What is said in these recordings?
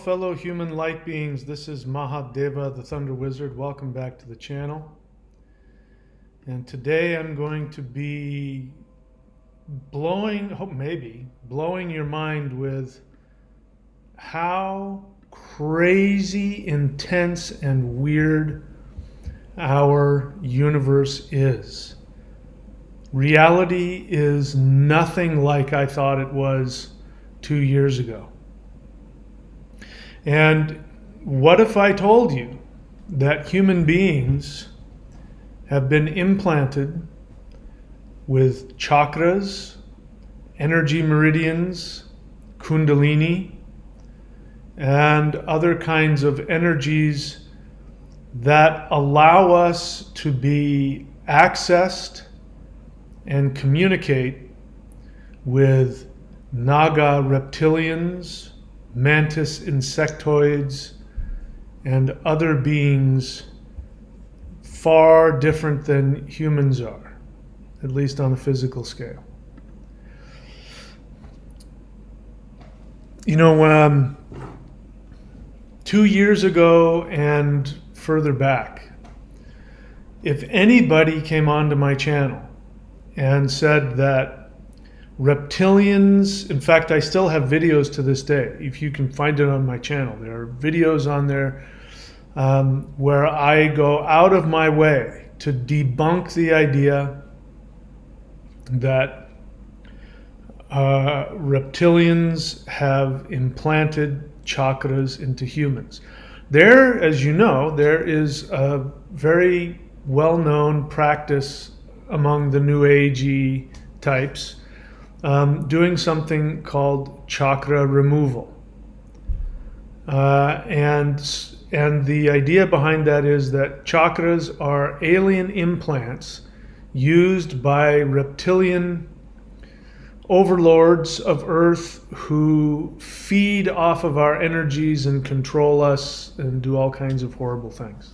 fellow human light beings. This is Mahadeva, the Thunder Wizard. Welcome back to the channel. And today I'm going to be blowing your mind with how crazy, intense, and weird our universe is. Reality is nothing like I thought it was 2 years ago. And what if I told you that human beings have been implanted with chakras, energy meridians, Kundalini, and other kinds of energies that allow us to be accessed and communicate with Naga reptilians, Mantis insectoids, and other beings far different than humans are, at least on a physical scale. You know, 2 years ago and further back, if anybody came onto my channel and said that reptilians, in fact, I still have videos to this day, if you can find it on my channel. There are videos on there where I go out of my way to debunk the idea that reptilians have implanted chakras into humans. There, as you know, there is a very well-known practice among the New Agey types doing something called chakra removal. And the idea behind that is that chakras are alien implants used by reptilian overlords of Earth who feed off of our energies and control us and do all kinds of horrible things.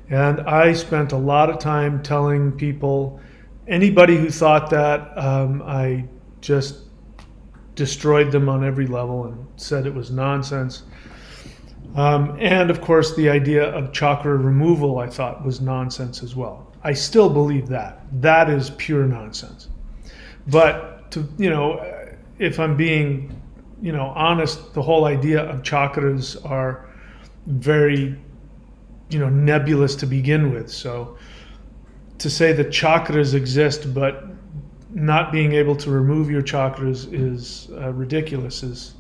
And I spent a lot of time telling people, anybody who thought that, I just destroyed them on every level and said it was nonsense. And of course, the idea of chakra removal I thought was nonsense as well. I still believe that. That is pure nonsense. But to, if I'm being, honest, the whole idea of chakras are very, nebulous to begin with. So to say that chakras exist but not being able to remove your chakras is ridiculous, is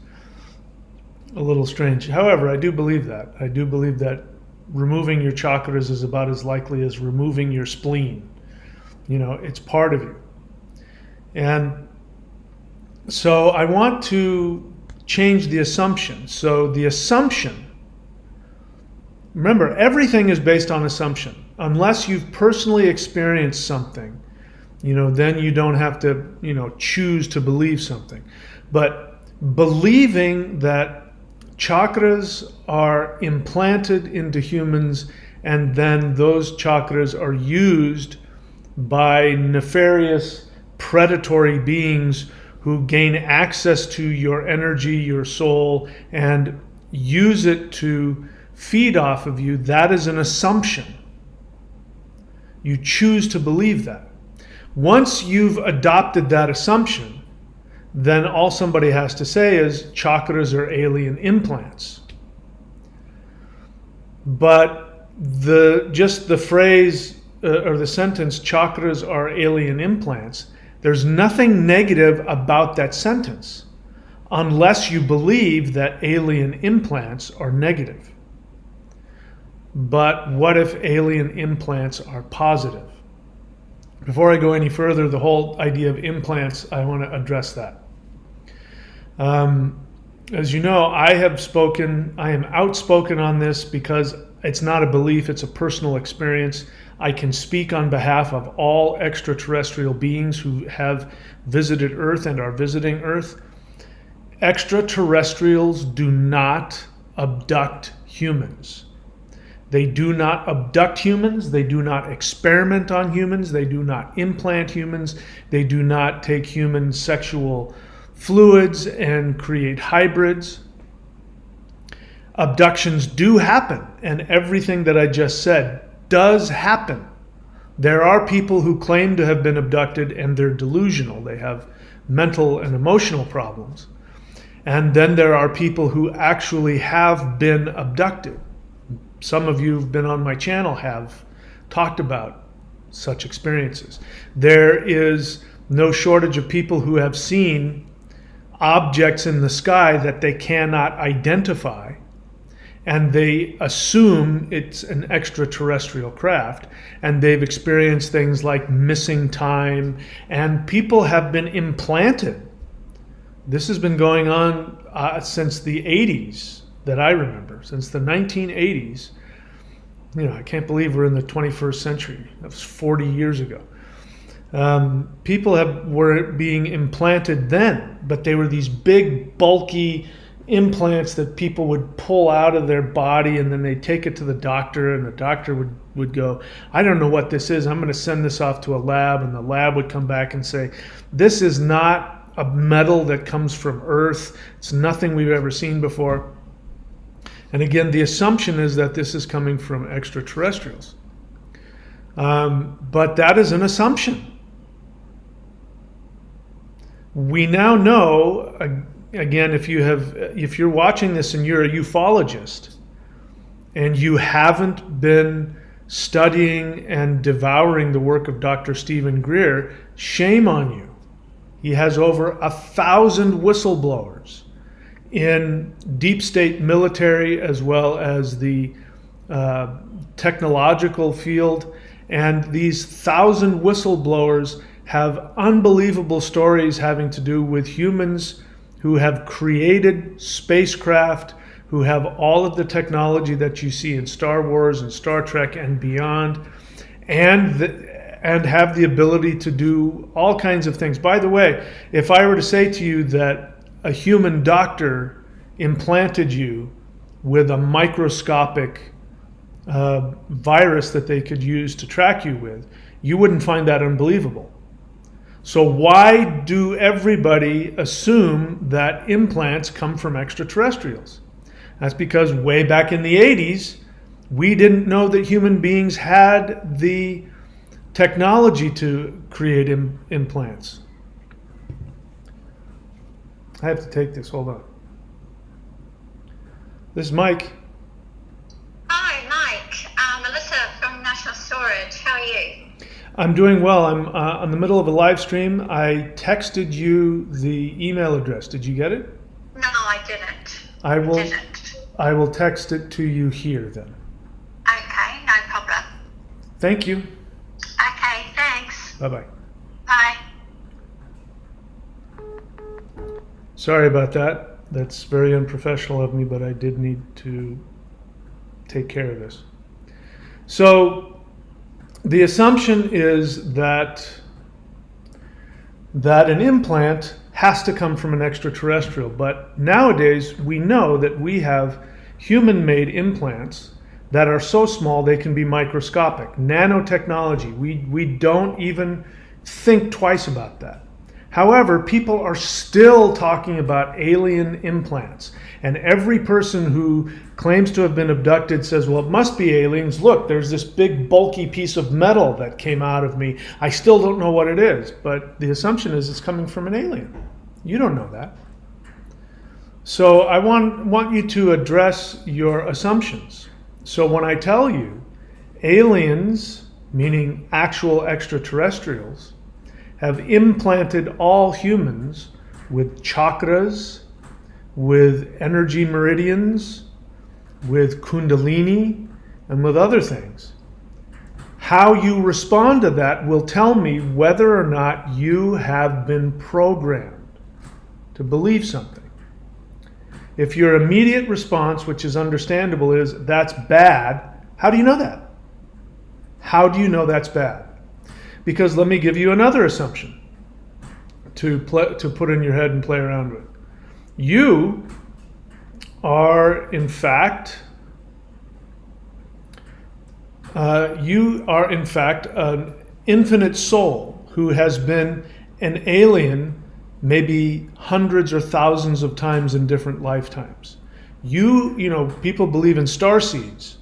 a little strange. However, I do believe that. I do believe that removing your chakras is about as likely as removing your spleen. It's part of you. And so I want to change the assumption. So the assumption, remember, everything is based on assumption. Unless you've personally experienced something, then you don't have to, choose to believe something. But believing that chakras are implanted into humans and then those chakras are used by nefarious predatory beings who gain access to your energy, your soul, and use it to feed off of you, that is an assumption. You choose to believe that. Once you've adopted that assumption, then all somebody has to say is chakras are alien implants. But just the phrase or the sentence, chakras are alien implants, there's nothing negative about that sentence unless you believe that alien implants are negative. But what if alien implants are positive? Before I go any further, the whole idea of implants, I want to address that. As you know, I am outspoken on this because it's not a belief, it's a personal experience. I can speak on behalf of all extraterrestrial beings who have visited Earth and are visiting Earth. Extraterrestrials do not abduct humans. They do not abduct humans. They do not experiment on humans. They do not implant humans. They do not take human sexual fluids and create hybrids. abductions do happen, and everything that I just said does happen. There are people who claim to have been abducted and they're delusional. They have mental and emotional problems. And then there are people who actually have been abducted. Some of you who've been on my channel have talked about such experiences. There is no shortage of people who have seen objects in the sky that they cannot identify, and they assume it's an extraterrestrial craft, and they've experienced things like missing time, and people have been implanted. This has been going on since the 80s that I remember, since the 1980s. You know, I can't believe we're in the 21st century. That was 40 years ago. People were being implanted then, but they were these big, bulky implants that people would pull out of their body, and then they'd take it to the doctor, and the doctor would go, I don't know what this is. I'm going to send this off to a lab, and the lab would come back and say, this is not a metal that comes from Earth. It's nothing we've ever seen before. And again, the assumption is that this is coming from extraterrestrials. But that is an assumption. We now know, again, if you're watching this and you're a ufologist and you haven't been studying and devouring the work of Dr. Stephen Greer, shame on you. He has over 1,000 whistleblowers in deep state military as well as the technological field. And these 1,000 whistleblowers have unbelievable stories having to do with humans who have created spacecraft, who have all of the technology that you see in Star Wars and Star Trek and beyond, and have the ability to do all kinds of things. By the way, if I were to say to you that a human doctor implanted you with a microscopic virus that they could use to track you with, you wouldn't find that unbelievable. So why do everybody assume that implants come from extraterrestrials? That's because way back in the 80s, we didn't know that human beings had the technology to create implants. I have to take this, hold on. This is Mike. Hi, Mike. Melissa from National Storage. How are you? I'm doing well. I'm in the middle of a live stream. I texted you the email address. Did you get it? No, I didn't. I will text it to you here then. Okay, no problem. Thank you. Okay, thanks. Bye-bye. Bye. Sorry about that. That's very unprofessional of me, but I did need to take care of this. So the assumption is that an implant has to come from an extraterrestrial, but nowadays we know that we have human-made implants that are so small they can be microscopic. Nanotechnology, we don't even think twice about that. However, people are still talking about alien implants, and every person who claims to have been abducted says, well, it must be aliens. Look, there's this big bulky piece of metal that came out of me. I still don't know what it is, but the assumption is it's coming from an alien. You don't know that. So I want you to address your assumptions. So when I tell you aliens, meaning actual extraterrestrials, have implanted all humans with chakras, with energy meridians, with Kundalini, and with other things. How you respond to that will tell me whether or not you have been programmed to believe something. If your immediate response, which is understandable, is that's bad, how do you know that? How do you know that's bad? Because let me give you another assumption to put in your head and play around with. You are in fact an infinite soul who has been an alien maybe hundreds or thousands of times in different lifetimes. People believe in star seeds.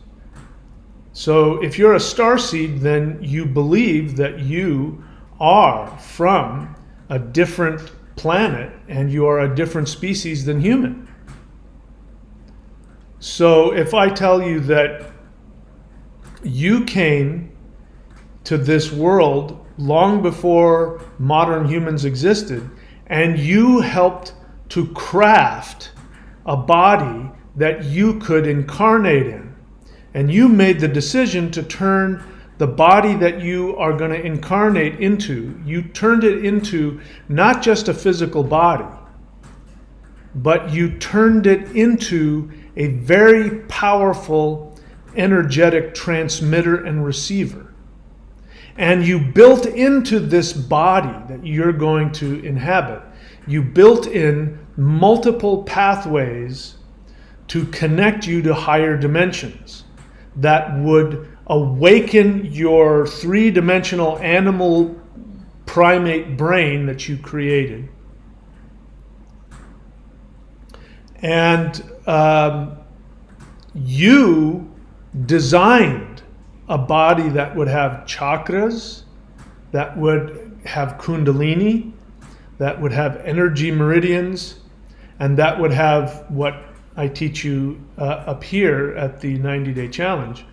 So if you're a star seed, then you believe that you are from a different planet and you are a different species than human. So if I tell you that you came to this world long before modern humans existed, and you helped to craft a body that you could incarnate in, and you made the decision to turn the body that you are going to incarnate into, you turned it into not just a physical body, but you turned it into a very powerful energetic transmitter and receiver. And you built into this body that you're going to inhabit, you built in multiple pathways to connect you to higher dimensions that would awaken your three-dimensional animal primate brain that you created. And you designed a body that would have chakras, that would have Kundalini, that would have energy meridians, and that would have what I teach you up here at the 90-day challenge,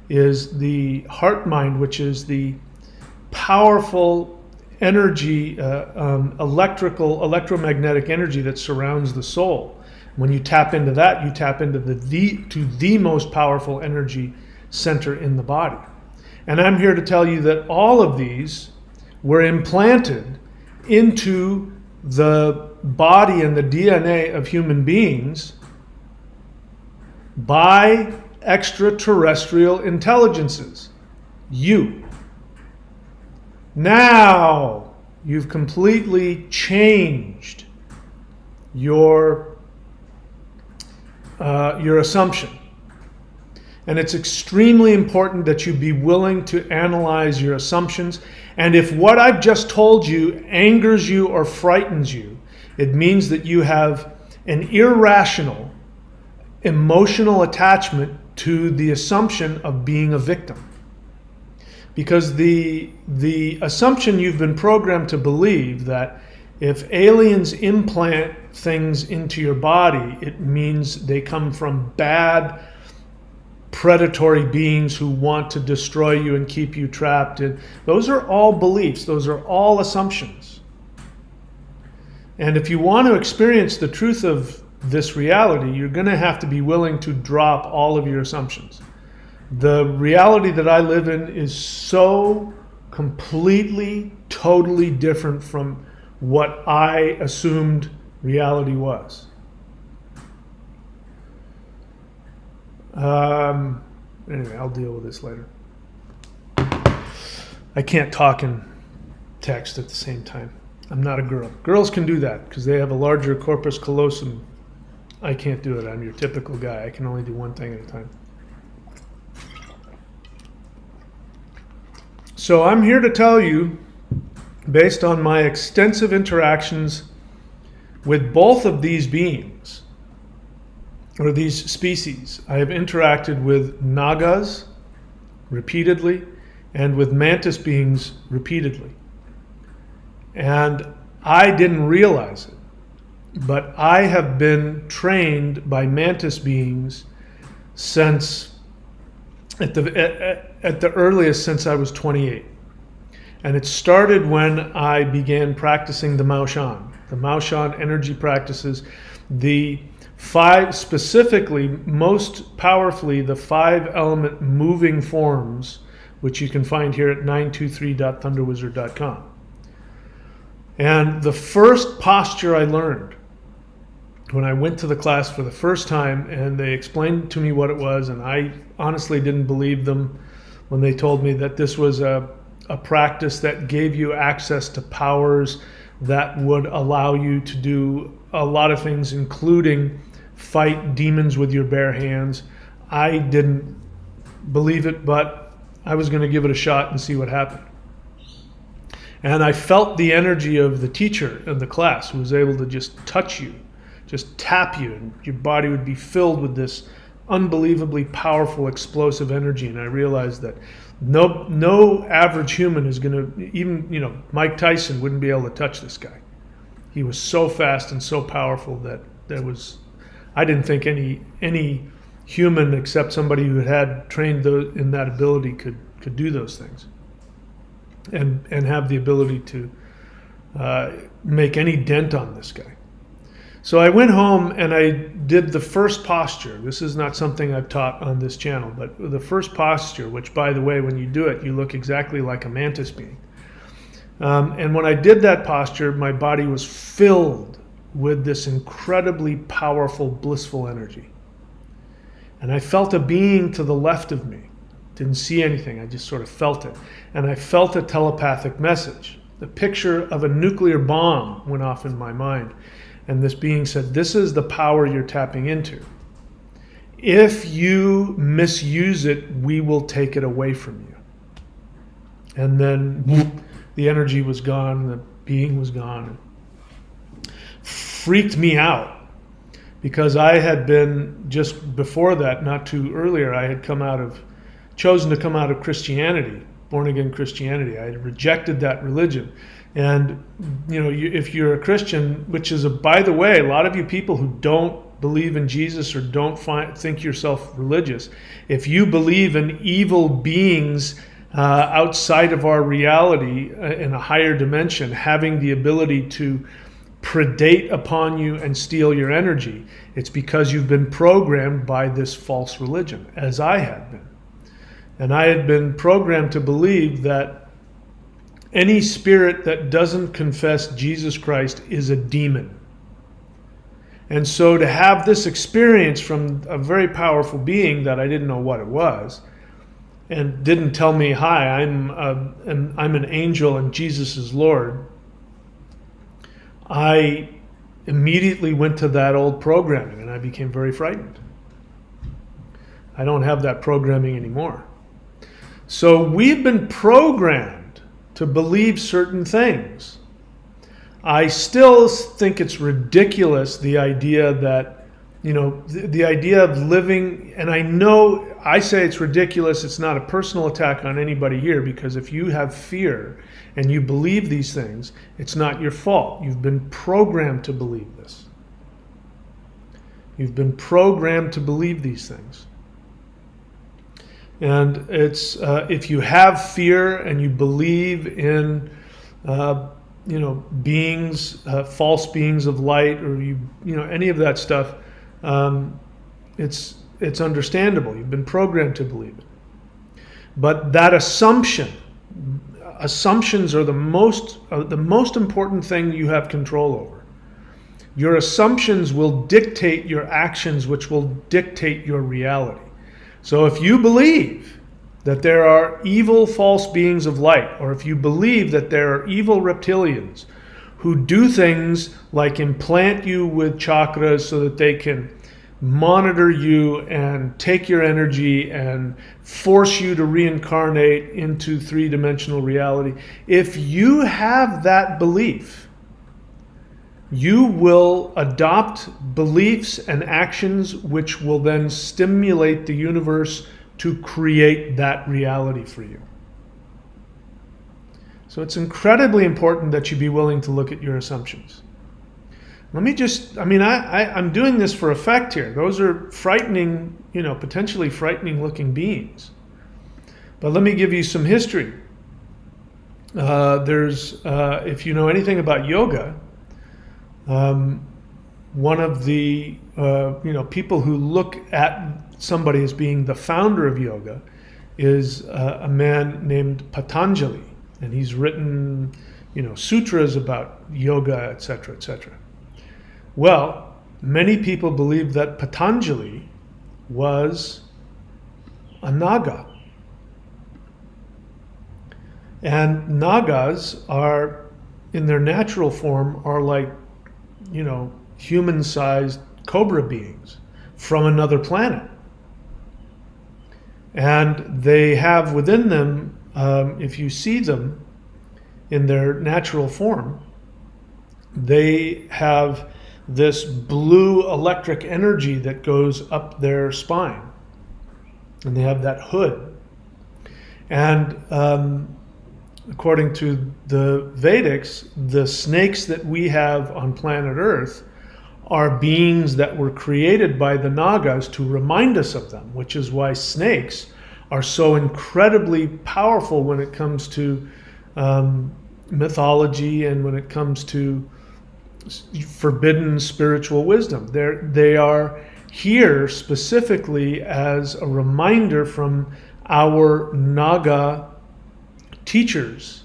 is the heart mind, which is the powerful energy, electromagnetic energy that surrounds the soul. When you tap into that, you tap into the most powerful energy center in the body. And I'm here to tell you that all of these were implanted into the body and the DNA of human beings by extraterrestrial intelligences. You. Now you've completely changed your assumption. And it's extremely important that you be willing to analyze your assumptions. And if what I've just told you angers you or frightens you, it means that you have an irrational emotional attachment to the assumption of being a victim. Because the assumption you've been programmed to believe that if aliens implant things into your body, it means they come from bad predatory beings who want to destroy you and keep you trapped. And those are all beliefs. Those are all assumptions. And if you want to experience the truth of this reality, you're going to have to be willing to drop all of your assumptions. The reality that I live in is so completely, totally different from what I assumed reality was. Anyway, I'll deal with this later. I can't talk and text at the same time. I'm not a girl. Girls can do that because they have a larger corpus callosum. I can't do it. I'm your typical guy. I can only do one thing at a time. So I'm here to tell you, based on my extensive interactions with both of these beings, or these species. I have interacted with Nagas repeatedly and with Mantis Beings repeatedly. And I didn't realize it, but I have been trained by Mantis Beings since, at the earliest, since I was 28. And it started when I began practicing the Maoshan energy practices, the five, specifically, most powerfully, the 5-element moving forms, which you can find here at 923.thunderwizard.com. And the first posture I learned when I went to the class for the first time, and they explained to me what it was, and I honestly didn't believe them when they told me that this was a practice that gave you access to powers that would allow you to do a lot of things, including fight demons with your bare hands. I didn't believe it, but I was going to give it a shot and see what happened. And I felt the energy of the teacher in the class, who was able to just touch you just tap you, and your body would be filled with this unbelievably powerful, explosive energy. And I realized that no average human is going to, even Mike Tyson wouldn't be able to touch this guy. He was so fast and so powerful that I didn't think any human except somebody who had trained in that ability could do those things, and have the ability to make any dent on this guy. So I went home and I did the first posture. This is not something I've taught on this channel, but the first posture, which, by the way, when you do it, you look exactly like a mantis being. And when I did that posture, my body was filled with this incredibly powerful, blissful energy. And I felt a being to the left of me. Didn't see anything, I just sort of felt it. And I felt a telepathic message. The picture of a nuclear bomb went off in my mind. And this being said, this is the power you're tapping into. If you misuse it, we will take it away from you. And then whoop, the energy was gone, the being was gone. It freaked me out, because I had been, just before that, not too earlier, I had chosen to come out of Christianity, born again Christianity. I had rejected that religion. And if you're a Christian, which is by the way, a lot of you people who don't believe in Jesus or don't think yourself religious, if you believe in evil beings outside of our reality, in a higher dimension, having the ability to predate upon you and steal your energy, it's because you've been programmed by this false religion, as I had been. And I had been programmed to believe that any spirit that doesn't confess Jesus Christ is a demon. And so to have this experience from a very powerful being that I didn't know what it was, and didn't tell me, hi, I'm an angel and Jesus is Lord, I immediately went to that old programming and I became very frightened. I don't have that programming anymore. So we've been programmed to believe certain things. I still think it's ridiculous, the idea that, the idea of living, and I know I say it's ridiculous, it's not a personal attack on anybody here, because if you have fear and you believe these things, it's not your fault. You've been programmed to believe this. You've been programmed to believe these things. And it's if you have fear and you believe in beings, false beings of light, or any of that stuff, it's understandable. You've been programmed to believe it. But that assumptions are the most important thing you have control over. Your assumptions will dictate your actions, which will dictate your reality. So if you believe that there are evil false beings of light, or if you believe that there are evil reptilians who do things like implant you with chakras so that they can monitor you and take your energy and force you to reincarnate into three-dimensional reality, if you have that belief, you will adopt beliefs and actions which will then stimulate the universe to create that reality for you. So it's incredibly important that you be willing to look at your assumptions. Let me I'm doing this for effect here. Those are frightening, potentially frightening looking beings. But let me give you some history. If you know anything about yoga, one of the people who look at somebody as being the founder of yoga is a man named Patanjali, and he's written sutras about yoga, etc., etc. Well, many people believe that Patanjali was a Naga, and Nagas are, in their natural form, are like human-sized cobra beings from another planet. And they have within them, if you see them in their natural form, they have this blue electric energy that goes up their spine. And they have that hood. And according to the Vedics, the snakes that we have on planet Earth are beings that were created by the Nagas to remind us of them, which is why snakes are so incredibly powerful when it comes to mythology and when it comes to forbidden spiritual wisdom. They are here specifically as a reminder from our Naga teachers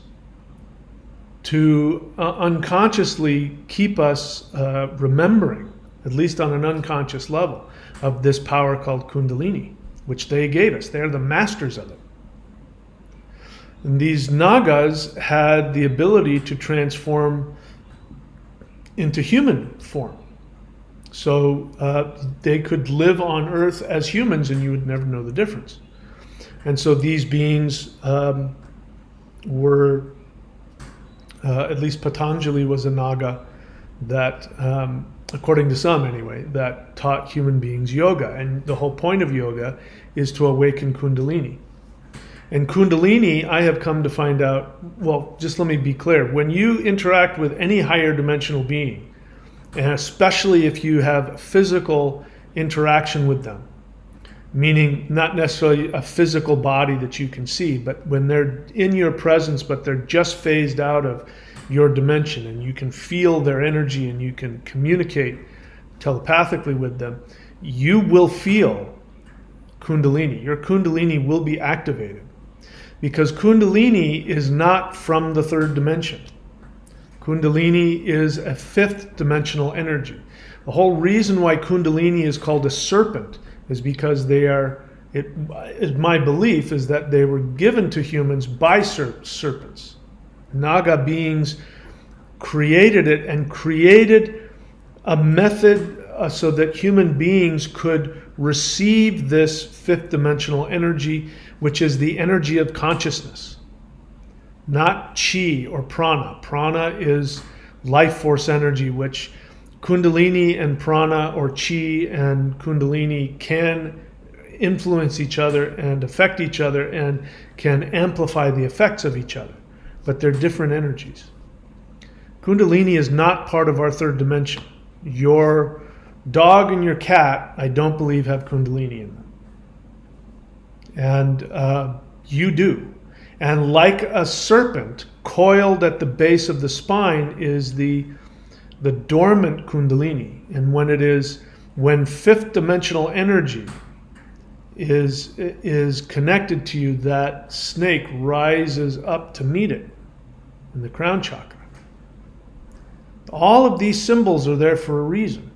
to unconsciously keep us remembering, at least on an unconscious level, of this power called Kundalini, which they gave us. They're the masters of it. And these Nagas had the ability to transform into human form. So they could live on Earth as humans and you would never know the difference. And so these beings were, at least Patanjali was a Naga that, according to some anyway, that taught human beings yoga. And the whole point of yoga is to awaken Kundalini. And Kundalini, I have come to find out, well, just let me be clear. When you interact with any higher dimensional being, and especially if you have physical interaction with them, meaning not necessarily a physical body that you can see, but when they're in your presence, but they're just phased out of your dimension and you can feel their energy and you can communicate telepathically with them, you will feel Kundalini. Your Kundalini will be activated because Kundalini is not from the third dimension. Kundalini is a fifth dimensional energy. The whole reason why Kundalini is called a serpent is because they are, my belief is that they were given to humans by serpents. Naga beings created it and created a method so that human beings could receive this fifth dimensional energy, which is the energy of consciousness, not chi or prana. Prana is life force energy, which Kundalini and prana, or chi and Kundalini, can influence each other and affect each other and can amplify the effects of each other, but they're different energies. Kundalini is not part of our third dimension. Your dog and your cat, I don't believe, have Kundalini in them. And you do. And like a serpent, coiled at the base of the spine is the dormant Kundalini. And when fifth dimensional energy is connected to you, that snake rises up to meet it in the crown chakra. All of these symbols are there for a reason.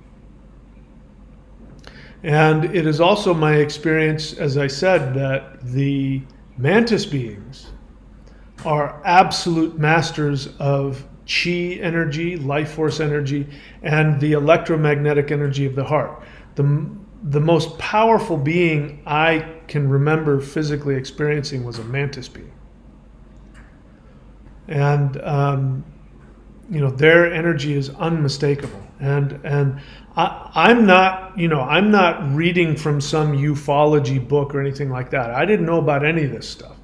And it is also my experience, as I said, that the Mantis Beings are absolute masters of chi energy, life force energy, and the electromagnetic energy of the heart. The most powerful being I can remember physically experiencing was a Mantis being. And their energy is unmistakable. And I'm not reading from some ufology book or anything like that. I didn't know about any of this stuff.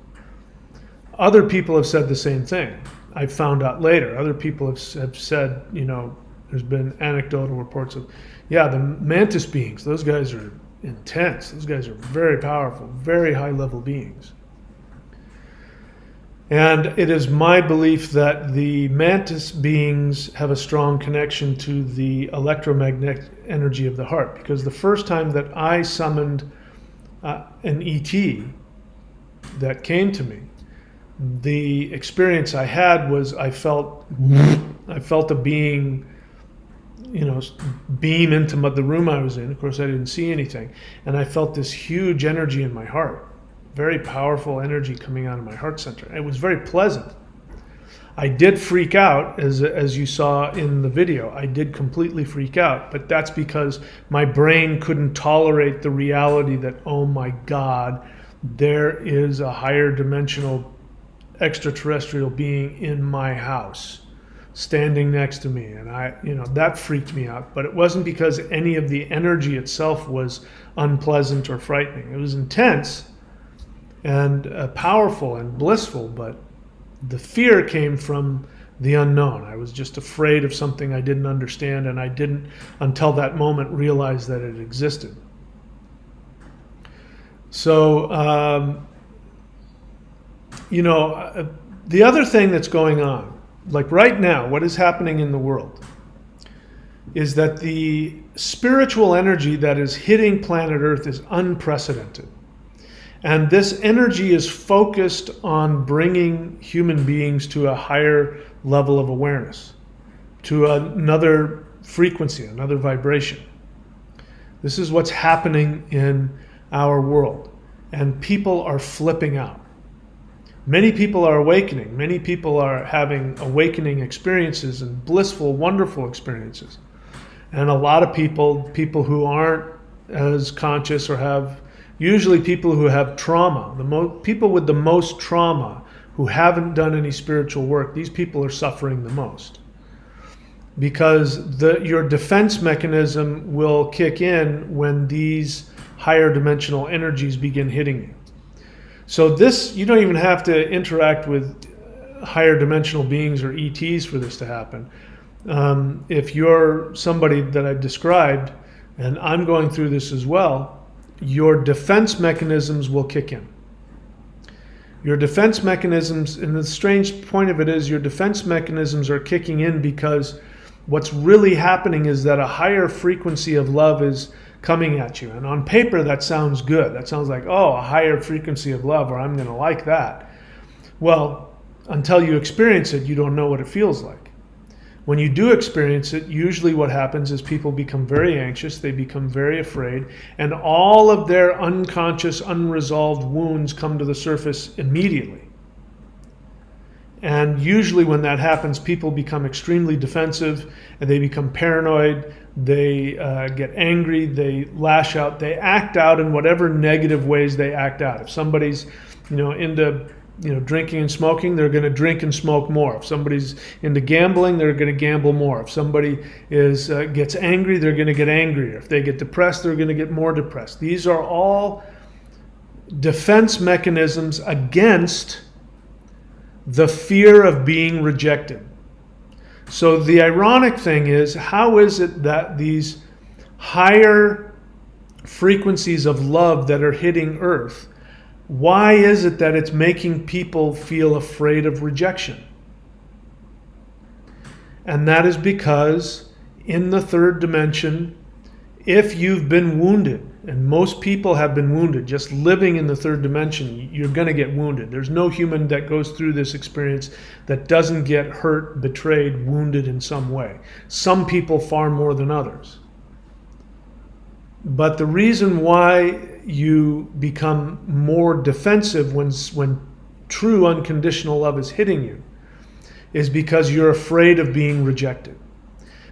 Other people have said the same thing. I found out later. Other people have said, there's been anecdotal reports of, the Mantis beings, those guys are intense. Those guys are very powerful, very high level beings. And it is my belief that the Mantis beings have a strong connection to the electromagnetic energy of the heart, because the first time that I summoned an ET that came to me, the experience I had was I felt a being, beam into the room I was in. Of course, I didn't see anything. And I felt this huge energy in my heart. Very powerful energy coming out of my heart center. It was very pleasant. I did freak out, as you saw in the video. I did completely freak out, but that's because my brain couldn't tolerate the reality that, oh my God, there is a higher dimensional extraterrestrial being in my house. standing next to me, and that freaked me out. But it wasn't because any of the energy itself was unpleasant or frightening. It was intense and powerful and blissful, but the fear came from the unknown. I was just afraid of something I didn't understand, and I didn't, until that moment, realize that it existed. So, the other thing that's going on, like right now, what is happening in the world is that the spiritual energy that is hitting planet Earth is unprecedented. And this energy is focused on bringing human beings to a higher level of awareness, to another frequency, another vibration. This is what's happening in our world. And people are flipping out. Many people are awakening. Many people are having awakening experiences and blissful, wonderful experiences. And a lot of people who aren't as conscious or have, usually people who have trauma, people with the most trauma who haven't done any spiritual work, these people are suffering the most. Because your defense mechanism will kick in when these higher dimensional energies begin hitting you. So this, you don't even have to interact with higher dimensional beings or ETs for this to happen. If you're somebody that I've described, and I'm going through this as well, your defense mechanisms will kick in. Your defense mechanisms, and the strange point of it is your defense mechanisms are kicking in because what's really happening is that a higher frequency of love is coming at you. And on paper, that sounds good. That sounds like, oh, a higher frequency of love, or I'm going to like that. Well, until you experience it, you don't know what it feels like. When you do experience it, usually what happens is people become very anxious, they become very afraid, and all of their unconscious, unresolved wounds come to the surface immediately. And usually when that happens, people become extremely defensive, and they become paranoid, they get angry, they lash out, they act out in whatever negative ways they act out. If somebody's into drinking and smoking, they're going to drink and smoke more. If somebody's into gambling, they're going to gamble more. If somebody gets angry, they're going to get angrier. If they get depressed, they're going to get more depressed. These are all defense mechanisms against the fear of being rejected. So the ironic thing is, how is it that these higher frequencies of love that are hitting Earth, why is it that it's making people feel afraid of rejection? And that is because in the third dimension, if you've been wounded, and most people have been wounded, just living in the third dimension, you're going to get wounded. There's no human that goes through this experience that doesn't get hurt, betrayed, wounded in some way. Some people far more than others. But the reason why you become more defensive when true unconditional love is hitting you is because you're afraid of being rejected.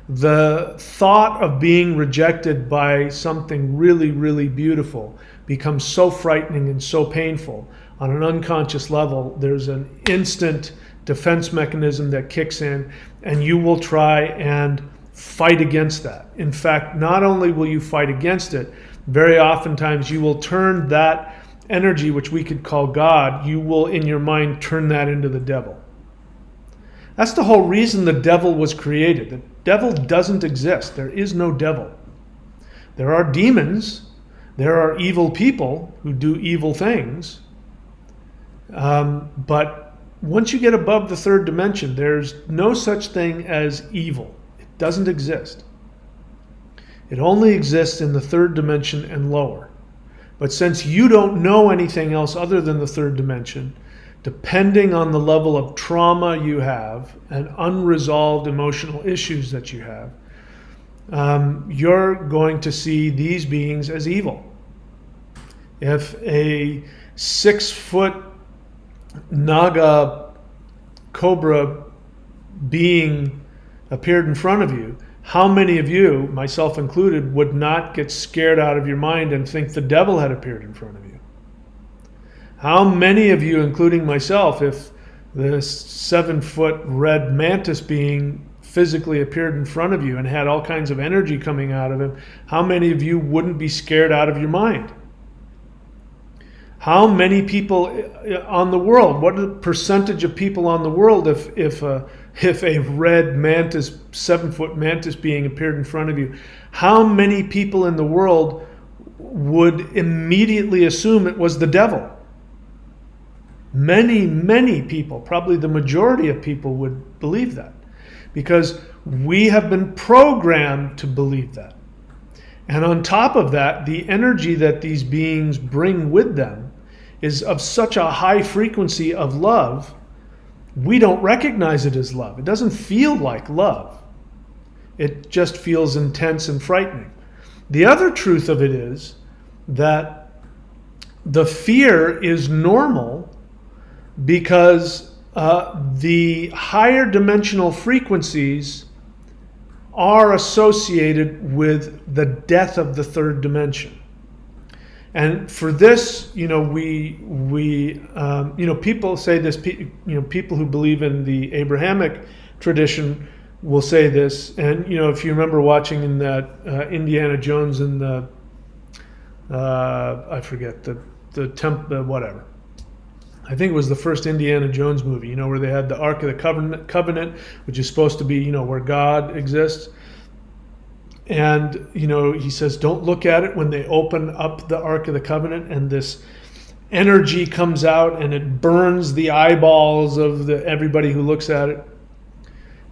The thought of being rejected by something really, really beautiful becomes so frightening and so painful. On an unconscious level, there's an instant defense mechanism that kicks in, and you will try and fight against that. In fact, not only will you fight against it, very oftentimes you will turn that energy, which we could call God, you will in your mind turn that into the devil. That's the whole reason the devil was created. The devil doesn't exist. There is no devil. There are demons. There are evil people who do evil things. But once you get above the third dimension, there's no such thing as evil. It doesn't exist. It only exists in the third dimension and lower. But since you don't know anything else other than the third dimension, depending on the level of trauma you have and unresolved emotional issues that you have, you're going to see these beings as evil. If a 6-foot Naga Cobra being appeared in front of you, how many of you, myself included, would not get scared out of your mind and think the devil had appeared in front of you? How many of you, including myself, if this 7-foot red mantis being physically appeared in front of you and had all kinds of energy coming out of him, how many of you wouldn't be scared out of your mind? How many people on the world, what the percentage of people on the world, if a red mantis, 7-foot mantis being appeared in front of you, how many people in the world would immediately assume it was the devil? Many, many people, probably the majority of people, would believe that, because we have been programmed to believe that. And on top of that, the energy that these beings bring with them is of such a high frequency of love, we don't recognize it as love. It doesn't feel like love. It just feels intense and frightening. The other truth of it is that the fear is normal because the higher dimensional frequencies are associated with the death of the third dimension. And for this, people say this, people who believe in the Abrahamic tradition will say this. And, if you remember watching in that Indiana Jones and the, I forget, the temple, whatever. I think it was the first Indiana Jones movie, where they had the Ark of the Covenant, which is supposed to be, where God exists. And, he says, don't look at it when they open up the Ark of the Covenant and this energy comes out and it burns the eyeballs of everybody who looks at it.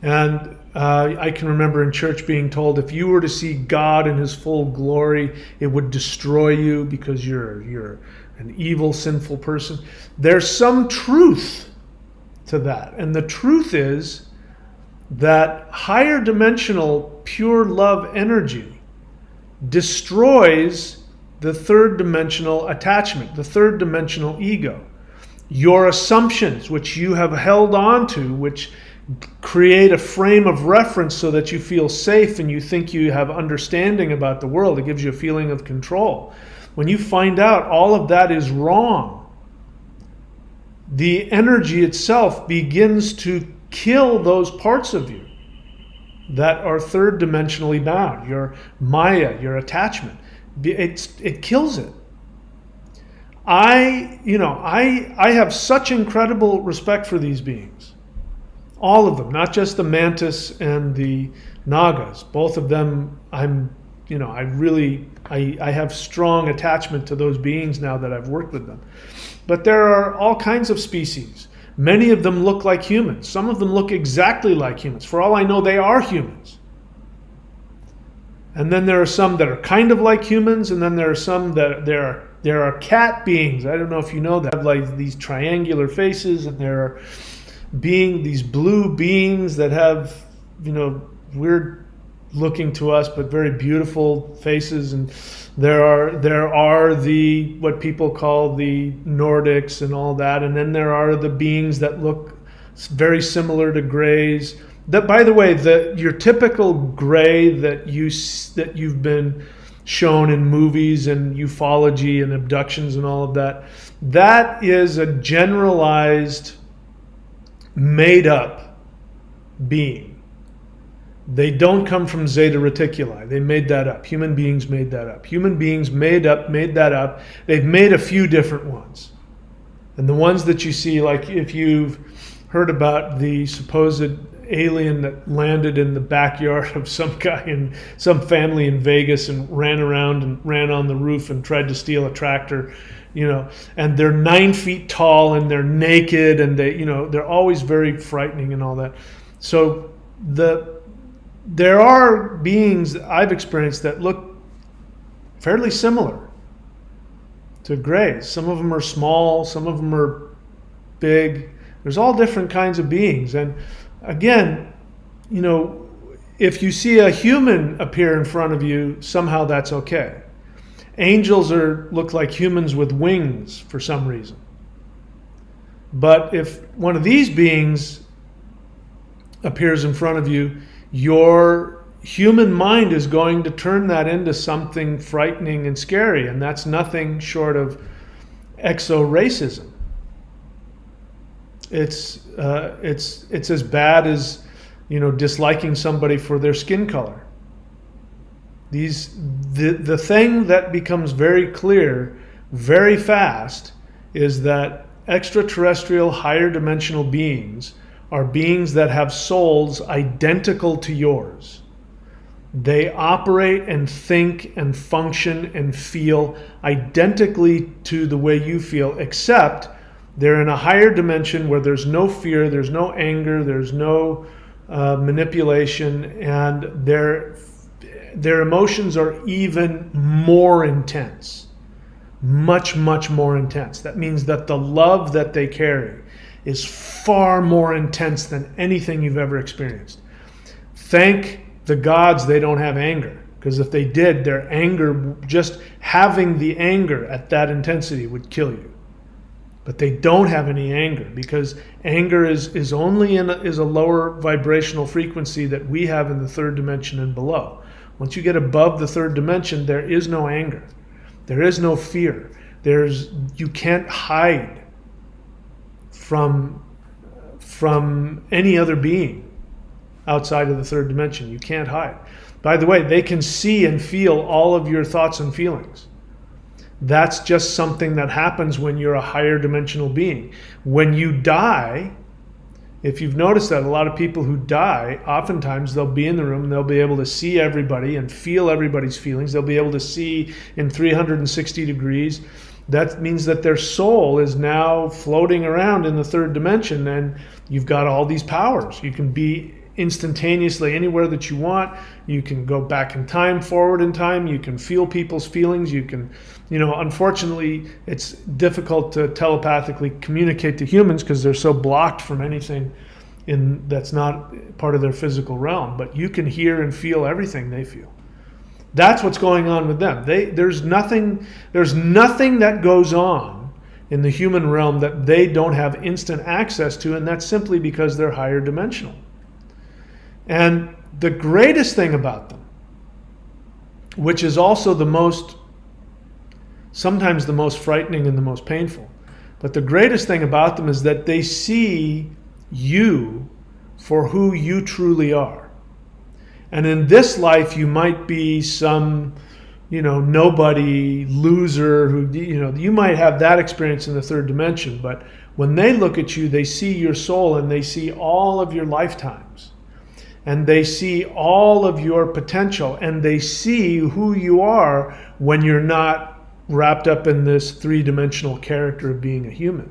And I can remember in church being told, if you were to see God in his full glory, it would destroy you because you're an evil, sinful person. There's some truth to that. And the truth is that higher dimensional pure love energy destroys the third dimensional attachment, the third dimensional ego. Your assumptions, which you have held on to, which create a frame of reference so that you feel safe and you think you have understanding about the world. It gives you a feeling of control. When you find out all of that is wrong, the energy itself begins to kill those parts of you that are third dimensionally bound, your Maya, your attachment. It kills it. I have such incredible respect for these beings. All of them, not just the Mantis and the Nagas. Both of them, I have strong attachment to those beings now that I've worked with them. But there are all kinds of species. Many of them look like humans. Some of them look exactly like humans. For all I know, they are humans. And then there are some that are kind of like humans, and then there are some that there are cat beings. I don't know if you know that, have like these triangular faces, and there are these blue beings that have, weird looking to us but very beautiful faces. And there are the what people call the Nordics and all that, and then there are the beings that look very similar to grays. That, by the way, your typical gray that you've been shown in movies and ufology and abductions and all of that, that is a generalized, made up being. They don't come from Zeta Reticuli. They made that up. Human beings made that up. Human beings made that up. They've made a few different ones. And the ones that you see, like if you've heard about the supposed alien that landed in the backyard of some guy in some family in Vegas and ran around and ran on the roof and tried to steal a tractor, and they're 9 feet tall and they're naked and they're always very frightening and all that. So there are beings that I've experienced that look fairly similar to grays. Some of them are small, some of them are big. There's all different kinds of beings. And again, if you see a human appear in front of you, somehow that's okay. Angels look like humans with wings for some reason. But if one of these beings appears in front of you, your human mind is going to turn that into something frightening and scary, and that's nothing short of exo-racism. It's as bad as, disliking somebody for their skin color. The thing that becomes very clear very fast is that extraterrestrial higher dimensional beings are beings that have souls identical to yours. They operate and think and function and feel identically to the way you feel, except they're in a higher dimension where there's no fear, there's no anger, there's no manipulation, and their emotions are even more intense. Much, much more intense. That means that the love that they carry is far more intense than anything you've ever experienced. Thank the gods they don't have anger, because if they did, their anger, just having the anger at that intensity would kill you. But they don't have any anger, because anger is only is a lower vibrational frequency that we have in the third dimension and below. Once you get above the third dimension, there is no anger. There is no fear. You can't hide from any other being outside of the third dimension. You can't hide. By the way, they can see and feel all of your thoughts and feelings. That's just something that happens when you're a higher dimensional being. When you die, if you've noticed that a lot of people who die, oftentimes they'll be in the room and they'll be able to see everybody and feel everybody's feelings. They'll be able to see in 360 degrees. That means that their soul is now floating around in the third dimension, and you've got all these powers. You can be instantaneously anywhere that you want. You can go back in time, forward in time. You can feel people's feelings. You can, unfortunately, it's difficult to telepathically communicate to humans because they're so blocked from anything that's not part of their physical realm. But you can hear and feel everything they feel. That's what's going on with them. There's nothing that goes on in the human realm that they don't have instant access to, and that's simply because they're higher dimensional. And the greatest thing about them, which is also sometimes the most frightening and the most painful, but the greatest thing about them is that they see you for who you truly are. And in this life, you might be some, nobody, loser, who, you might have that experience in the third dimension, but when they look at you, they see your soul and they see all of your lifetimes. And they see all of your potential, and they see who you are when you're not wrapped up in this three-dimensional character of being a human.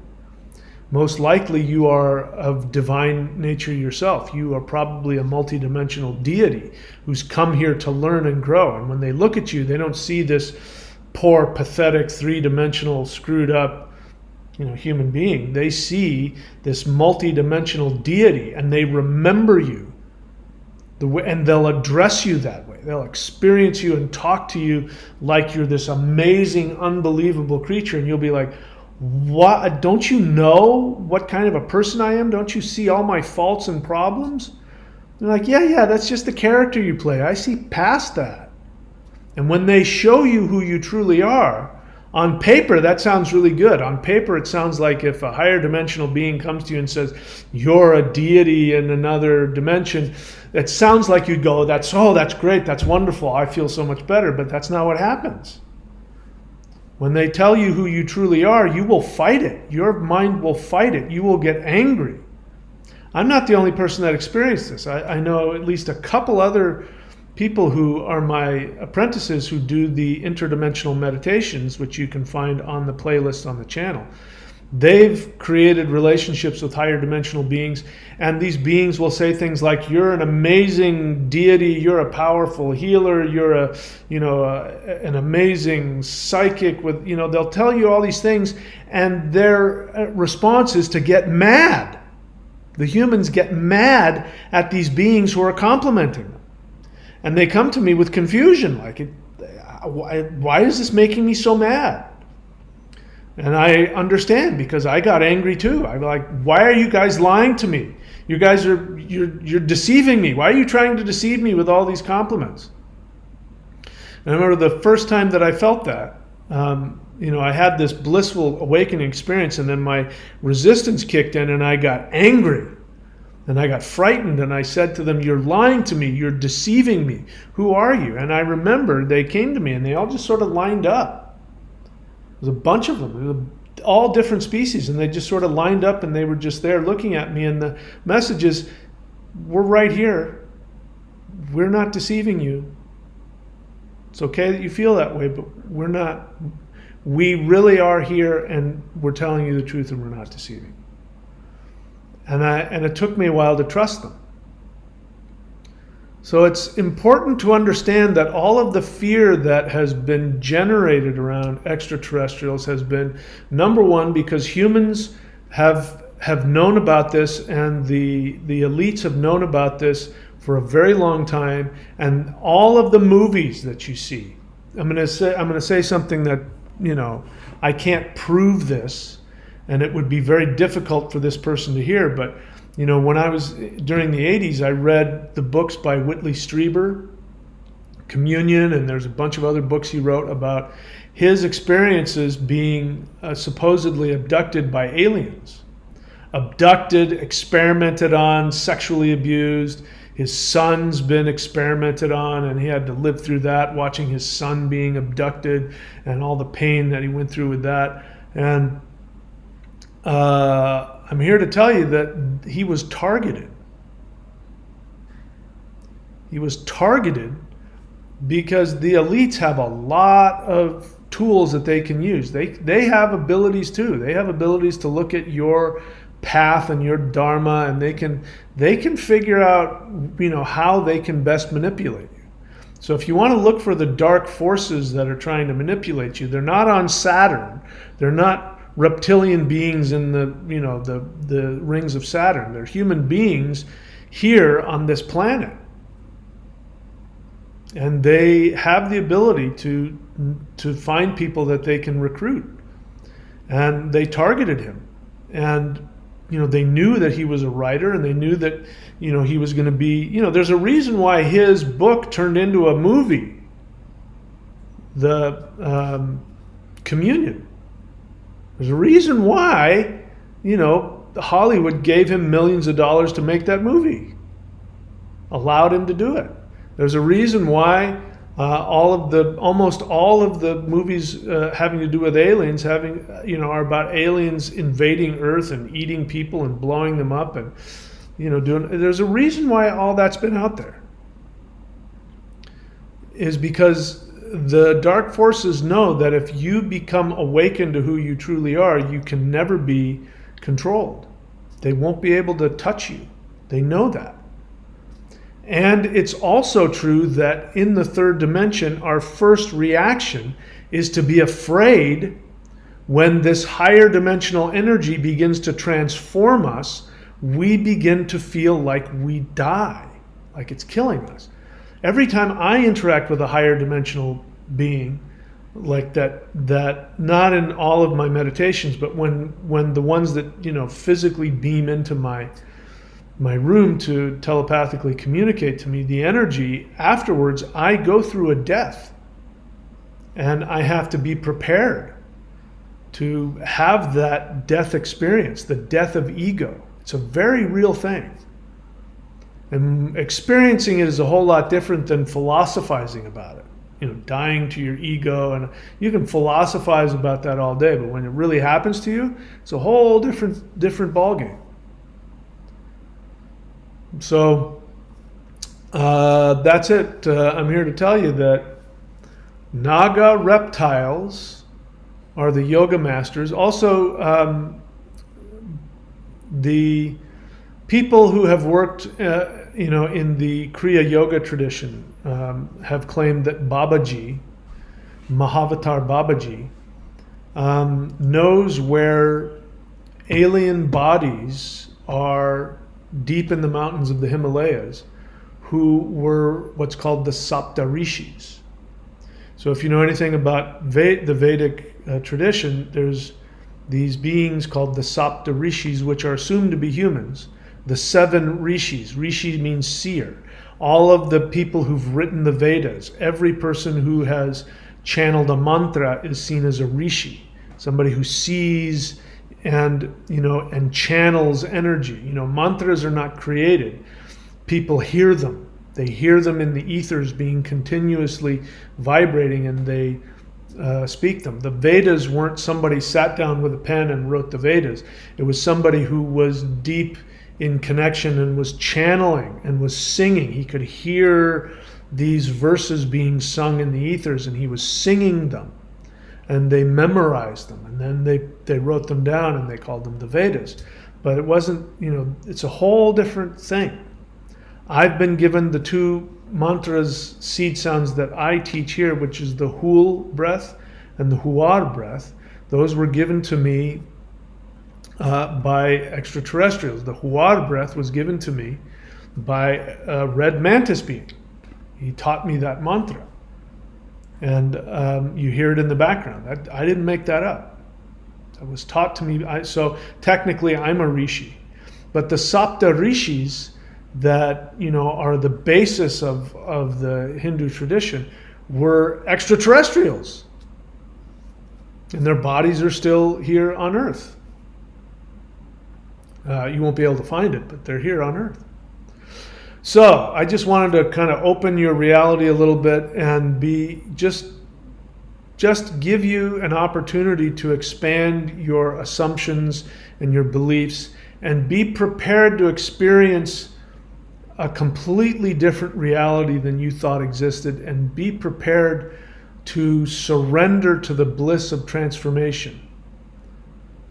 Most likely you are of divine nature yourself. You are probably a multidimensional deity who's come here to learn and grow. And when they look at you, they don't see this poor, pathetic, three-dimensional, screwed up, human being. They see this multidimensional deity, and they remember you. And they'll address you that way. They'll experience you and talk to you like you're this amazing, unbelievable creature. And you'll be like, what? Don't you know what kind of a person I am? Don't you see all my faults and problems? They're like, yeah, that's just the character you play. I see past that. And when they show you who you truly are, on paper, that sounds really good. On paper, it sounds like if a higher dimensional being comes to you and says, you're a deity in another dimension, it sounds like you'd go, that's great, that's wonderful, I feel so much better. But that's not what happens. When they tell you who you truly are, you will fight it. Your mind will fight it. You will get angry. I'm not the only person that experienced this. I know at least a couple other people who are my apprentices who do the interdimensional meditations, which you can find on the playlist on the channel. They've created relationships with higher dimensional beings, and these beings will say things like, you're an amazing deity, you're a powerful healer, you're an amazing psychic with, they'll tell you all these things, and their response is to get mad. The humans get mad at these beings who are complimenting them. And they come to me with confusion, like, why is this making me so mad? And I understand, because I got angry too. I'm like, why are you guys lying to me? You guys you're deceiving me. Why are you trying to deceive me with all these compliments? And I remember the first time that I felt that, I had this blissful awakening experience, and then my resistance kicked in, and I got angry, and I got frightened, and I said to them, "You're lying to me. You're deceiving me. Who are you?" And I remember they came to me, and they all just sort of lined up. There was a bunch of them, all different species, and they just sort of lined up, and they were just there looking at me. And the message is, we're right here. We're not deceiving you. It's okay that you feel that way, but we're not. We really are here, and we're telling you the truth, and we're not deceiving. And it took me a while to trust them. So it's important to understand that all of the fear that has been generated around extraterrestrials has been, number one, because humans have known about this, and the elites have known about this for a very long time. And all of the movies that you see, I'm going to say something that, I can't prove this, and it would be very difficult for this person to hear, but when I was during the 80s, I read the books by Whitley Strieber, Communion, and there's a bunch of other books he wrote about his experiences being supposedly abducted by aliens. Abducted, experimented on, sexually abused. His son's been experimented on, and he had to live through that, watching his son being abducted and all the pain that he went through with that. And I'm here to tell you that he was targeted. He was targeted because the elites have a lot of tools that they can use. They have abilities too. They have abilities to look at your path and your dharma, and they can figure out how they can best manipulate you. So if you want to look for the dark forces that are trying to manipulate you, they're not on Saturn. They're not reptilian beings in the rings of Saturn. They're human beings here on this planet, and they have the ability to find people that they can recruit. And they targeted him, and they knew that he was a writer, and they knew that he was going to be, there's a reason why his book turned into a movie, the Communion. There's a reason why, Hollywood gave him millions of dollars to make that movie, allowed him to do it. There's a reason why almost all of the movies having to do with aliens are about aliens invading Earth and eating people and blowing them up and there's a reason why all that's been out there, is because the dark forces know that if you become awakened to who you truly are, you can never be controlled. They won't be able to touch you. They know that. And it's also true that in the third dimension, our first reaction is to be afraid when this higher dimensional energy begins to transform us. We begin to feel like we die, like it's killing us. Every time I interact with a higher dimensional being like that not in all of my meditations, but when the ones that physically beam into my room to telepathically communicate to me, the energy afterwards, I go through a death, and I have to be prepared to have that death experience, the death of ego. It's a very real thing. And experiencing it is a whole lot different than philosophizing about it. Dying to your ego, and you can philosophize about that all day, but when it really happens to you, it's a whole different ballgame. So that's it. I'm here to tell you that Naga reptiles are the yoga masters. Also, the people who have worked in the Kriya Yoga tradition have claimed that Babaji, Mahavatar Babaji, knows where alien bodies are deep in the mountains of the Himalayas, who were what's called the Sapta Rishis. So if you know anything about the Vedic tradition, there's these beings called the Sapta Rishis, which are assumed to be humans. The 7 Rishis. Rishi means seer. All of the people who've written the Vedas, every person who has channeled a mantra is seen as a rishi, somebody who sees and channels energy. Mantras are not created. People hear them. They hear them in the ethers being continuously vibrating, and they speak them. The Vedas weren't somebody sat down with a pen and wrote the Vedas. It was somebody who was deep in connection and was channeling and was singing. He could hear these verses being sung in the ethers, and he was singing them, and they memorized them, and then they wrote them down, and they called them the Vedas. But it wasn't, it's a whole different thing. I've been given the two mantras, seed sounds that I teach here, which is the Hul breath and the Huar breath. Those were given to me by extraterrestrials. The Huar breath was given to me by a red Mantis being. He taught me that mantra. And you hear it in the background. I didn't make that up. That was taught to me. So technically I'm a rishi. But the Sapta Rishis that are the basis of the Hindu tradition were extraterrestrials. And their bodies are still here on Earth. You won't be able to find it, but they're here on Earth. So I just wanted to kind of open your reality a little bit and be just give you an opportunity to expand your assumptions and your beliefs, and be prepared to experience a completely different reality than you thought existed, and be prepared to surrender to the bliss of transformation.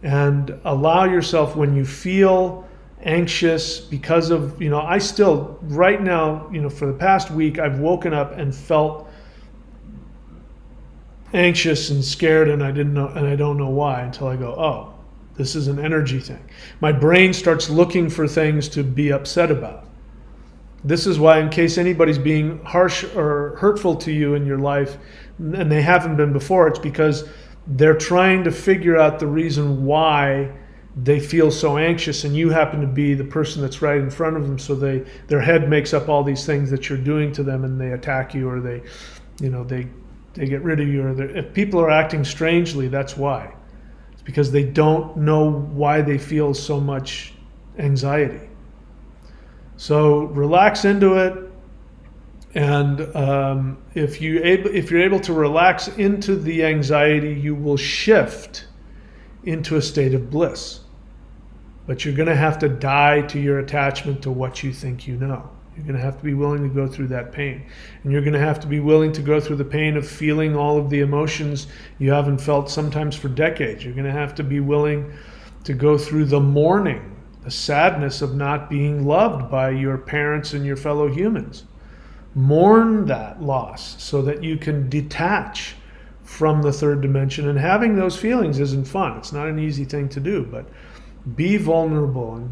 And allow yourself, when you feel anxious because of, I still, right now, for the past week, I've woken up and felt anxious and scared, and I don't know why, until I go, oh, this is an energy thing. My brain starts looking for things to be upset about. This is why, in case anybody's being harsh or hurtful to you in your life, and they haven't been before, it's because they're trying to figure out the reason why they feel so anxious, and you happen to be the person that's right in front of them, so their head makes up all these things that you're doing to them, and they attack you, or they get rid of you, or if people are acting strangely, that's why. It's because they don't know why they feel so much anxiety. So relax into it, and if you're able to relax into the anxiety, you will shift into a state of bliss. But you're going to have to die to your attachment to what you think you know. You're going to have to be willing to go through that pain. And you're going to have to be willing to go through the pain of feeling all of the emotions you haven't felt sometimes for decades. You're going to have to be willing to go through the mourning, the sadness of not being loved by your parents and your fellow humans. Mourn that loss so that you can detach from the third dimension. And having those feelings isn't fun. It's not an easy thing to do, but be vulnerable and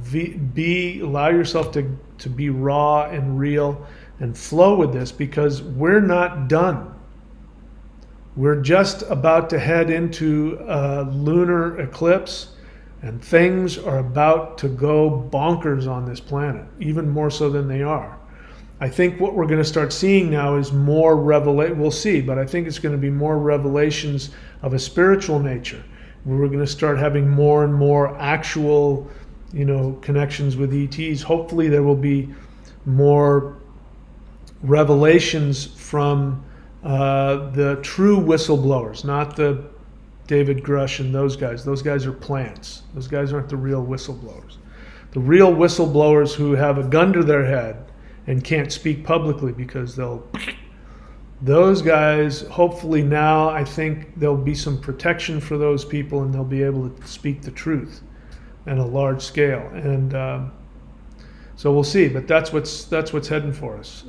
allow yourself to be raw and real and flow with this, because we're not done. We're just about to head into a lunar eclipse, and things are about to go bonkers on this planet, even more so than they are. I think what we're going to start seeing now is more revelation. We'll see, but I think it's going to be more revelations of a spiritual nature. We're going to start having more and more actual, connections with ETs. Hopefully there will be more revelations from the true whistleblowers, not the David Grush and those guys. Those guys are plants. Those guys aren't the real whistleblowers. The real whistleblowers who have a gun to their head and can't speak publicly because those guys, hopefully now, I think there'll be some protection for those people, and they'll be able to speak the truth at a large scale. And so we'll see, but that's what's heading for us.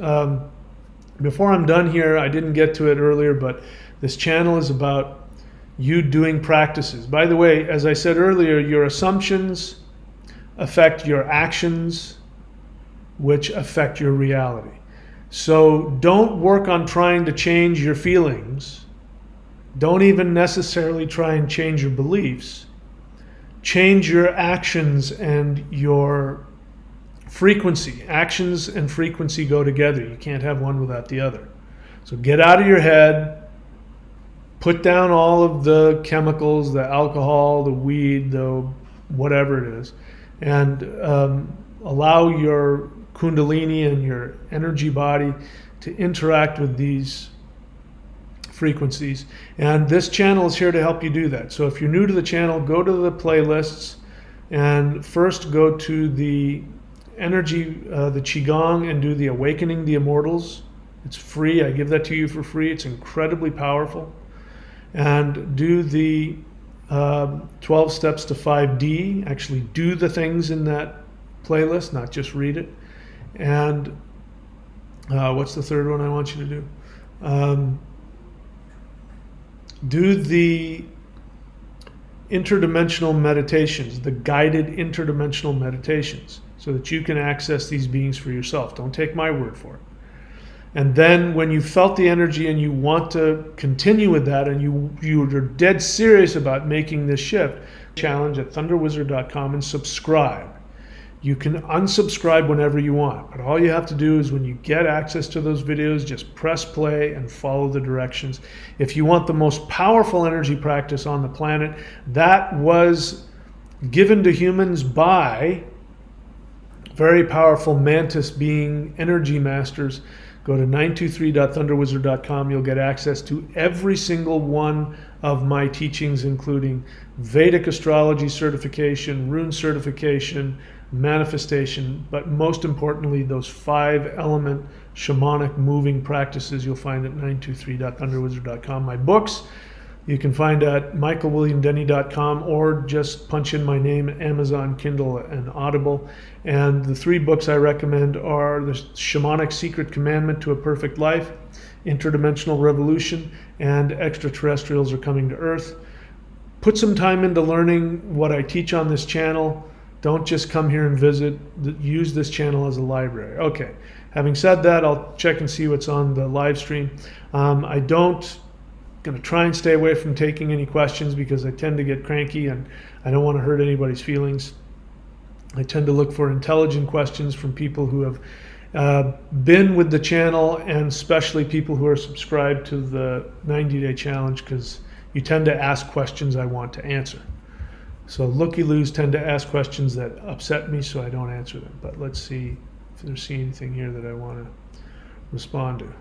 Before I'm done here, I didn't get to it earlier, but this channel is about you doing practices. By the way, as I said earlier, your assumptions affect your actions, which affect your reality. So don't work on trying to change your feelings. Don't even necessarily try and change your beliefs. Change your actions and your frequency. Actions and frequency go together. You can't have one without the other. So get out of your head, put down all of the chemicals, the alcohol, the weed, the whatever it is, and allow your Kundalini and your energy body to interact with these frequencies. And this channel is here to help you do that. So if you're new to the channel, go to the playlists and first go to the energy, the Qigong, and do the Awakening the Immortals. It's free. I give that to you for free. It's incredibly powerful. And do the 12 steps to 5D. Actually do the things in that playlist, not just read it. And what's the third one I want you to do? Do the interdimensional meditations, the guided interdimensional meditations, so that you can access these beings for yourself. Don't take my word for it. And then when you felt the energy and you want to continue with that, and you're dead serious about making this shift, challenge at thunderwizard.com and subscribe. You can unsubscribe whenever you want, but all you have to do is when you get access to those videos, just press play and follow the directions. If you want the most powerful energy practice on the planet, that was given to humans by very powerful Mantis Being energy masters. Go to 923.thunderwizard.com. You'll get access to every single one of my teachings, including Vedic astrology certification, rune certification, manifestation, but most importantly, those 5-element shamanic moving practices you'll find at 923.thunderwizard.com. My books you can find at michaelwilliamdenny.com, or just punch in my name at Amazon, Kindle, and Audible. And the 3 books I recommend are The Shamanic Secret Commandment to a Perfect Life, Interdimensional Revolution, and Extraterrestrials Are Coming to Earth. Put some time into learning what I teach on this channel. Don't just come here and visit. Use this channel as a library. Okay, having said that, I'll check and see what's on the live stream. Going to try and stay away from taking any questions because I tend to get cranky and I don't want to hurt anybody's feelings. I tend to look for intelligent questions from people who have been with the channel, and especially people who are subscribed to the 90-day challenge, because you tend to ask questions I want to answer. So looky-loos tend to ask questions that upset me, so I don't answer them. But let's see if there's anything here that I want to respond to.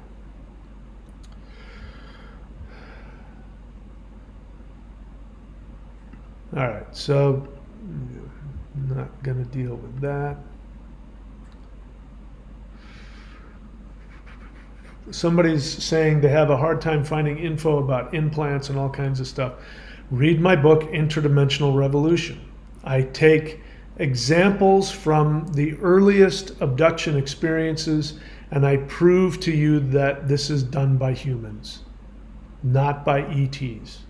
All right, so I'm not going to deal with that. Somebody's saying they have a hard time finding info about implants and all kinds of stuff. Read my book, Interdimensional Revolution. I take examples from the earliest abduction experiences and I prove to you that this is done by humans, not by ETs.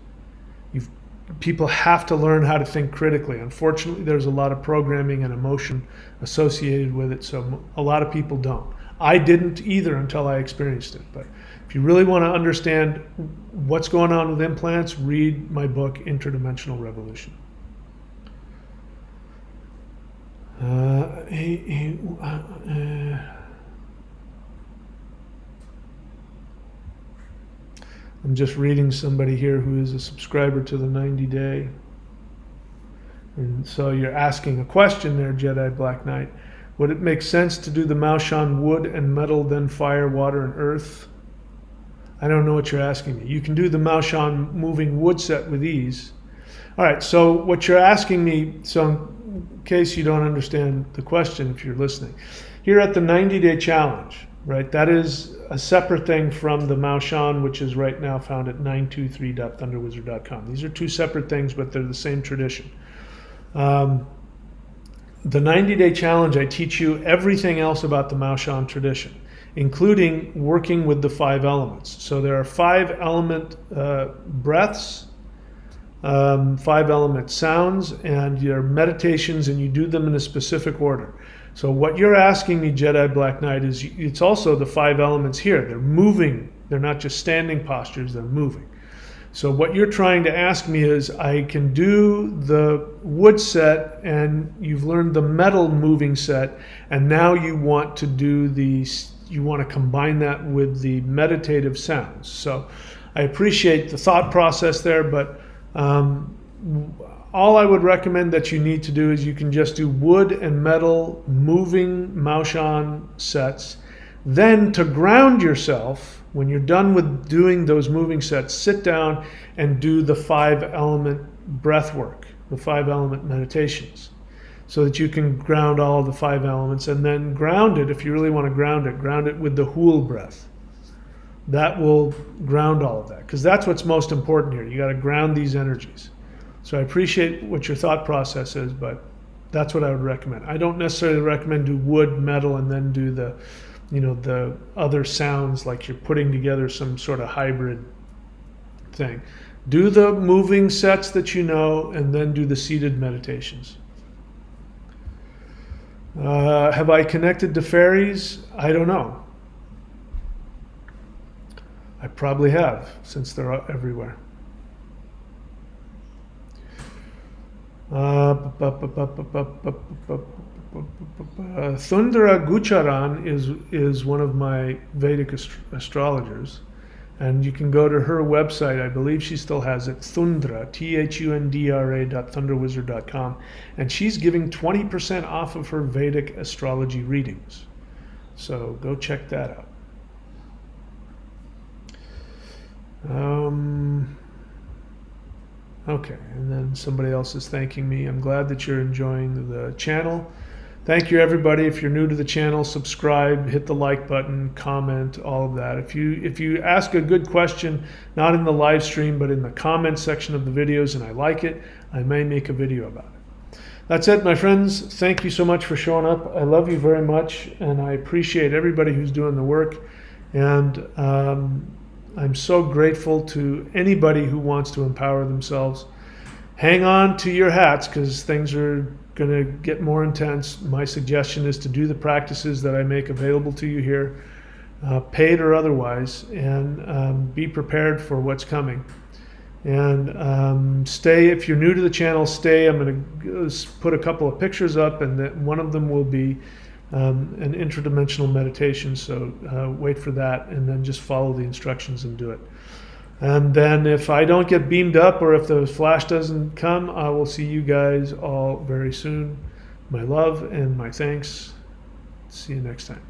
People have to learn how to think critically. Unfortunately, there's a lot of programming and emotion associated with it, so a lot of people don't. I didn't either until I experienced it. But if you really want to understand what's going on with implants, read my book, Interdimensional Revolution. I'm just reading somebody here who is a subscriber to the 90-day. And so you're asking a question there, Jedi Black Knight. Would it make sense to do the Maoshan wood and metal, then fire, water, and earth? I don't know what you're asking me. You can do the Maoshan moving wood set with ease. All right, so what you're asking me, so in case you don't understand the question if you're listening, here at the 90-day challenge, right, that is a separate thing from the Maoshan, which is right now found at 923.thunderwizard.com. These are 2 separate things, but they're the same tradition. The 90-day challenge, I teach you everything else about the Maoshan tradition, including working with the 5 elements. So there are 5-element breaths, 5-element sounds, and your meditations, and you do them in a specific order. So what you're asking me, Jedi Black Knight, is it's also the 5 elements here. They're moving. They're not just standing postures, they're moving. So what you're trying to ask me is, I can do the wood set and you've learned the metal moving set, and now you want to do you want to combine that with the meditative sounds. So I appreciate the thought process there, but all I would recommend that you need to do is you can just do wood and metal moving Maoshan sets. Then to ground yourself, when you're done with doing those moving sets, sit down and do the 5-element breath work, the 5-element meditations, so that you can ground all of the 5 elements, and then ground it, if you really want to ground it with the Hool breath. That will ground all of that, because that's what's most important here. You got to ground these energies. So I appreciate what your thought process is, but that's what I would recommend. I don't necessarily recommend do wood, metal, and then do the, the other sounds like you're putting together some sort of hybrid thing. Do the moving sets that you know, and then do the seated meditations. Have I connected to fairies? I don't know. I probably have, since they're everywhere. Thundra Garan is one of my Vedic astrologers, and you can go to her website. I believe she still has it, Thundra, THUNDRA.thunderwizard.com, and she's giving 20% off of her Vedic astrology readings. So go check that out. Okay, and then somebody else is thanking me. I'm glad that you're enjoying the channel. Thank you, everybody. If you're new to the channel, subscribe, hit the like button, comment, all of that. If you ask a good question, not in the live stream, but in the comment section of the videos, and I like it, I may make a video about it. That's it, my friends. Thank you so much for showing up. I love you very much, and I appreciate everybody who's doing the work. And I'm so grateful to anybody who wants to empower themselves. Hang on to your hats, because things are going to get more intense. My suggestion is to do the practices that I make available to you here, paid or otherwise, and be prepared for what's coming. And stay, if you're new to the channel, stay. I'm going to put a couple of pictures up, and one of them will be an interdimensional meditation, so wait for that, and then just follow the instructions and do it. And then if I don't get beamed up, or if the flash doesn't come, I will see you guys all very soon. My love and my thanks. See you next time.